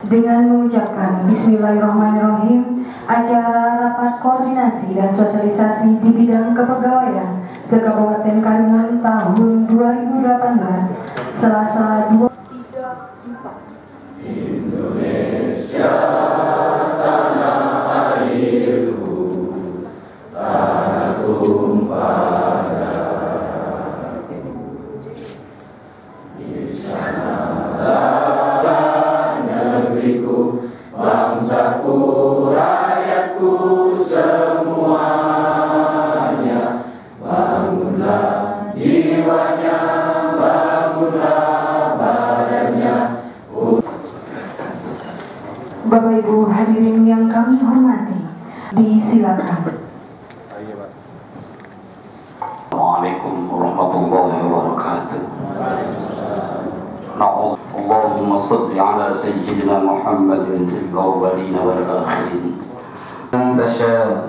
Dengan mengucapkan Bismillahirrahmanirrahim, acara rapat koordinasi dan sosialisasi di bidang kepegawaian se-Kabupaten Karimun tahun 2018 Selasa 23/4. Indonesia tanah airku, tanah tumpah darah. Di sanalah negeriku, bangsaku, rakyatku semuanya. Bangunlah jiwanya, bangunlah badannya. Bapak Ibu hadirin yang kami hormati, disilakan. Assalamualaikum warahmatullahi wabarakatuh. Allahumma salli ala sayyidina Muhammadin fil awwalin wal akhirin. Man tasha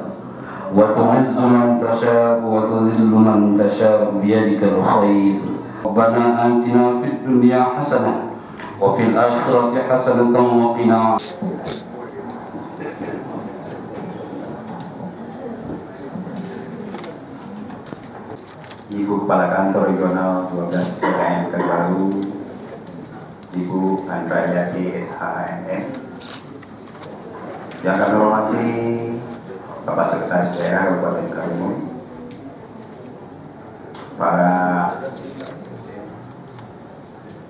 wa tu'izzu man tasha wa tudhillu man tasha biyadikal khair. Rabbana atina fid dunya hasanah wa fil akhirati hasanatan wa qina. Ibu Kepala Kantor Regional 12 PKN Pekanbaru, Ibu Andrayati SHMN, yang kami hormati Bapak Sekretaris Daerah Kabupaten Karimun, para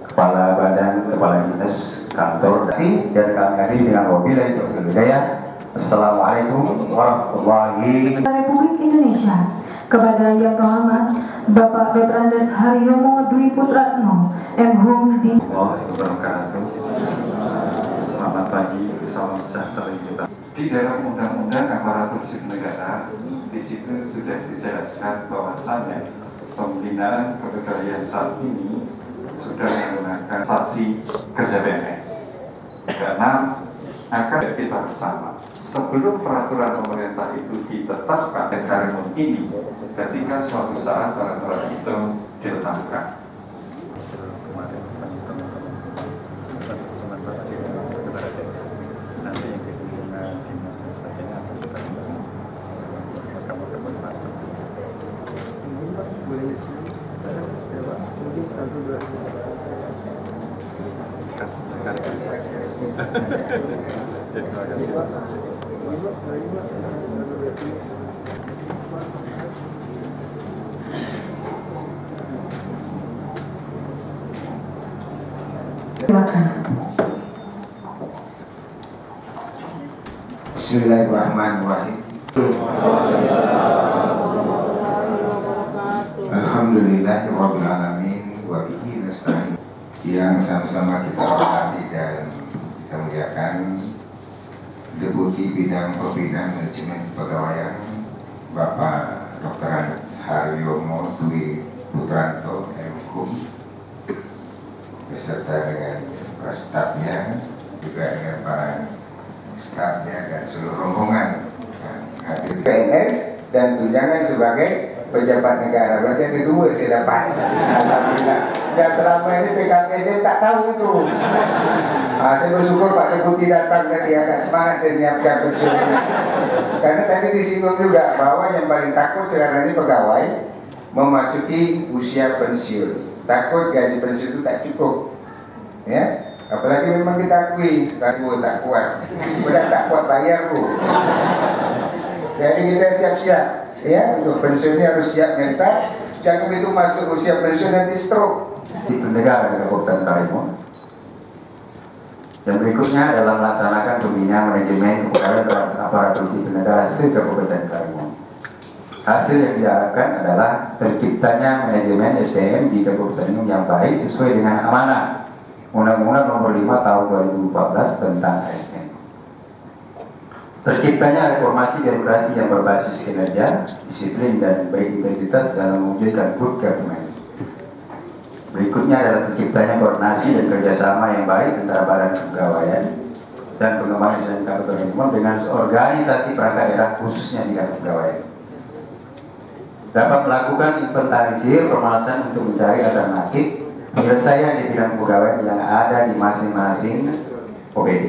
Kepala Badan, Kepala Dinas, Kantor, dan kami hadir dengan wabillahi taufiq wal hidayah. Assalamualaikum warahmatullahi wabarakatuh. Republik Indonesia, kepada yang terhormat Bapak Dr. Andes Haryomo Dwi Putratno, MHum di wabarakatuh. Selamat pagi, salam sejahtera kita. Di dalam Undang-Undang Aparatur Sipil Negara, di situ sudah dijelaskan bahwasannya pembinaan kepegawaian saat ini sudah menggunakan saksi kerja PNS. Karena akan kita bersama. Sebelum peraturan pemerintah itu ditetapkan di Karimun ini, ketika suatu saat peraturan itu ditetapkan. Bismillahirrahmanirrahim. Alhamdulillahirabbil alamin wa bihi nasta'in. Yang sama-sama kita hormati dan kita muliakan Deputi Bidang Pembinaan Manajemen Kepegawaian Bapak Dr. Haryomo Dwi Putranto, MHum, beserta dengan para stafnya, juga dengan para stafnya dan seluruh rombongan hadir PNS dan tunjangan sebagai pejabat negara. Berarti yang kedua saya dapat. Alhamdulillah. Dan selama ini PKPD tak tahu itu. Saya bersyukur Pak Deputi datang tadi, agak semangat saya menyiapkan pensiun ini. Karena tadi disinggung juga bahwa yang paling takut sekarang ini pegawai memasuki usia pensiun. Takut gaji pensiun itu tak cukup. Ya. Apalagi memang kita akui, aku tak kuat, udah tak kuat bayar bu. Jadi kita siap-siap, ya, untuk pensiunnya harus siap mental. Jangan begitu masuk usia pensiun nanti stroke. Sipil negara di Kabupaten Karimun. Yang berikutnya adalah melaksanakan pembinaan manajemen kepegawaian dalam aparatur sipil negara se-Kabupaten Karimun. Hasil yang diharapkan adalah terciptanya manajemen SDM di Kabupaten Karimun yang baik sesuai dengan amanah Undang-Undang Nomor 5 Tahun 2014 tentang ASN. Terciptanya reformasi birokrasi yang berbasis kinerja, disiplin dan berintegritas dalam mewujudkan good government. Berikutnya adalah terciptanya koordinasi dan kerjasama yang baik antara badan kepegawaian dan pengembangan SDM Kabupaten Karimun dengan organisasi perangkat daerah khususnya di kepegawaian. Dapat melakukan inventarisir pemalasan untuk mencari alternatif penyelesaian di bidang kepegawaian yang ada di masing-masing OPD.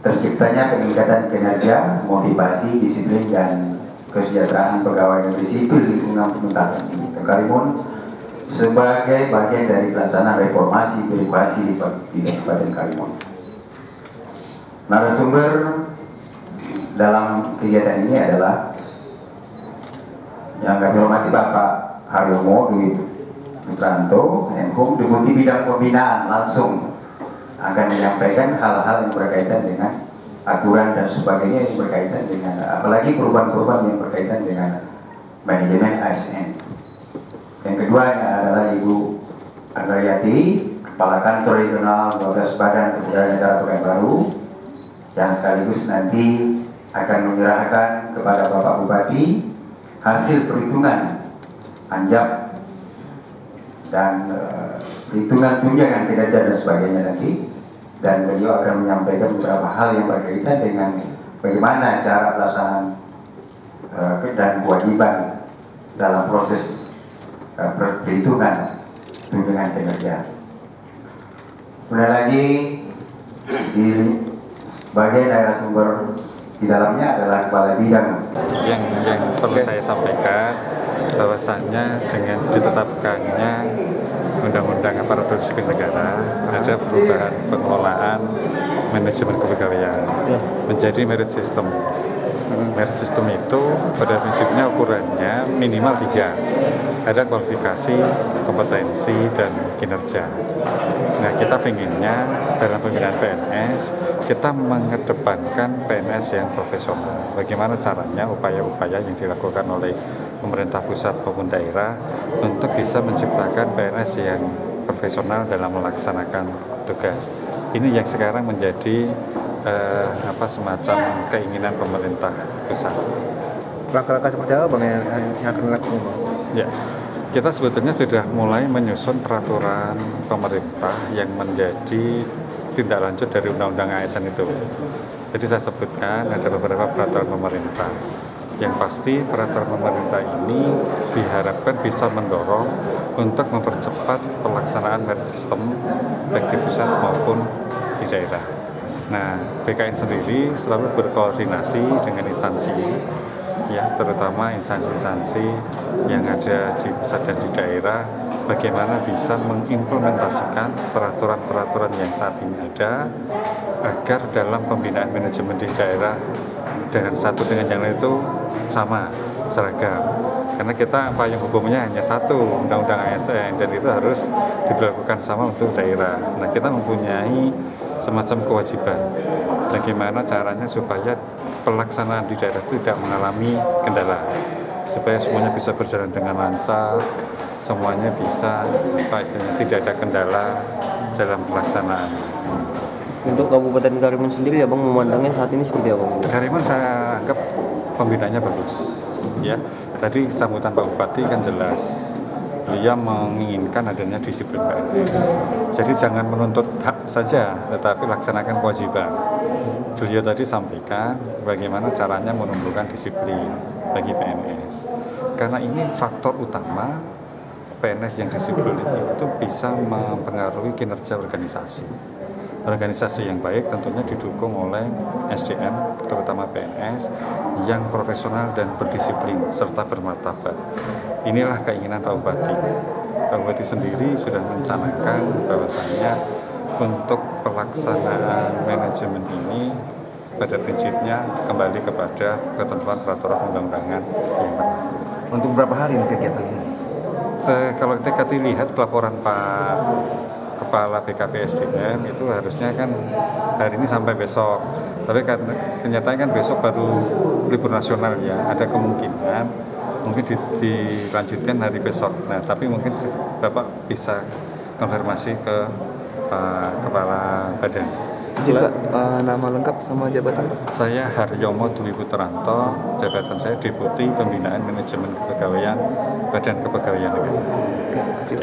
Terciptanya peningkatan kinerja, motivasi, disiplin, dan kesejahteraan pegawai negeri sipil di lingkungan pemerintahan ini. Karimun sebagai bagian dari pelaksanaan reformasi birokrasi di Kabupaten Karimun. Narasumber dalam kegiatan ini adalah yang kami hormati Bapak Haryomo Dwi Putranto, Menhub, Deputi Bidang Pembinaan, langsung akan menyampaikan hal-hal yang berkaitan dengan aturan dan sebagainya yang berkaitan dengan, apalagi perubahan-perubahan yang berkaitan dengan manajemen ASN. Yang kedua adalah Ibu Anggariati, Kepala Kantor Regional 12 Badan Kepegawaian Negara Pekanbaru, yang sekaligus nanti akan menyerahkan kepada Bapak Bupati hasil perhitungan anjap dan perhitungan tunjangan kinerja dan sebagainya nanti. Dan beliau akan menyampaikan beberapa hal yang berkaitan dengan bagaimana cara pelaksanaan dan kewajiban dalam proses perhitungan tunjangan kinerja. Kemudian lagi sebagai narasumber di dalamnya adalah Kepala Bidang. Yang perlu saya sampaikan bahwasannya dengan ditetapkannya Undang-Undang Aparatur Sipil Negara ada perubahan pengelolaan manajemen kepegawaian menjadi merit system. Merit system itu pada prinsipnya ukurannya minimal 3. Ada kualifikasi, kompetensi, dan kinerja. Nah, kita pinginnya dalam pembinaan PNS kita mengedepankan PNS yang profesional. Bagaimana caranya upaya-upaya yang dilakukan oleh pemerintah pusat maupun daerah untuk bisa menciptakan PNS yang profesional dalam melaksanakan tugas. Ini yang sekarang menjadi semacam keinginan pemerintah pusat. Langkah-langkah seperti apa Bang yang akan dilakukan? Ya, kita sebetulnya sudah mulai menyusun peraturan pemerintah yang menjadi tindak lanjut dari Undang-Undang ASN itu. Jadi saya sebutkan ada beberapa peraturan pemerintah. Yang pasti peraturan pemerintah ini diharapkan bisa mendorong untuk mempercepat pelaksanaan merit system baik di pusat maupun di daerah. Nah, BKN sendiri selalu berkoordinasi dengan instansi, ya, terutama instansi-instansi yang ada di pusat dan di daerah, bagaimana bisa mengimplementasikan peraturan-peraturan yang saat ini ada agar dalam pembinaan manajemen di daerah dengan satu dengan yang lain itu sama, seragam. Karena kita payung hukumnya hanya satu, Undang-Undang ASN, dan itu harus diberlakukan sama untuk daerah. Nah, kita mempunyai semacam kewajiban bagaimana caranya supaya pelaksanaan di daerah itu tidak mengalami kendala, supaya semuanya bisa berjalan dengan lancar, semuanya bisa tidak ada kendala dalam pelaksanaan. Untuk Kabupaten Karimun sendiri ya Bang, memandangnya saat ini seperti apa? Karimun saya anggap pembinaannya bagus, ya. Tadi sambutan Pak Bupati kan jelas, beliau menginginkan adanya disiplin PNS. Jadi jangan menuntut hak saja, tetapi laksanakan kewajiban. Beliau tadi sampaikan bagaimana caranya menumbuhkan disiplin bagi PNS. Karena ini faktor utama PNS yang disiplin itu bisa mempengaruhi kinerja organisasi. Organisasi yang baik tentunya didukung oleh SDM, terutama PNS, yang profesional dan berdisiplin, serta bermartabat. Inilah keinginan Pak Bupati. Pak Bupati sendiri sudah mencanangkan bahwasannya untuk pelaksanaan manajemen ini pada prinsipnya kembali kepada ketentuan peraturan undang-undangan yang berlaku. Untuk berapa hari ini kegiatan ini? Kalau kita lihat laporan Pak Kepala BKP SDM itu harusnya kan hari ini sampai besok, tapi kenyataannya kan besok baru libur nasional, ya, ada kemungkinan mungkin dilanjutkan hari besok. Nah, tapi mungkin Bapak bisa konfirmasi ke Kepala Badan. Izin Pak, nama lengkap sama jabatan Pak? Saya Haryomo Dwi Putranto, jabatan saya Deputi Pembinaan Manajemen Kepegawaian Badan Kepegawaian Negara. Terima kasih.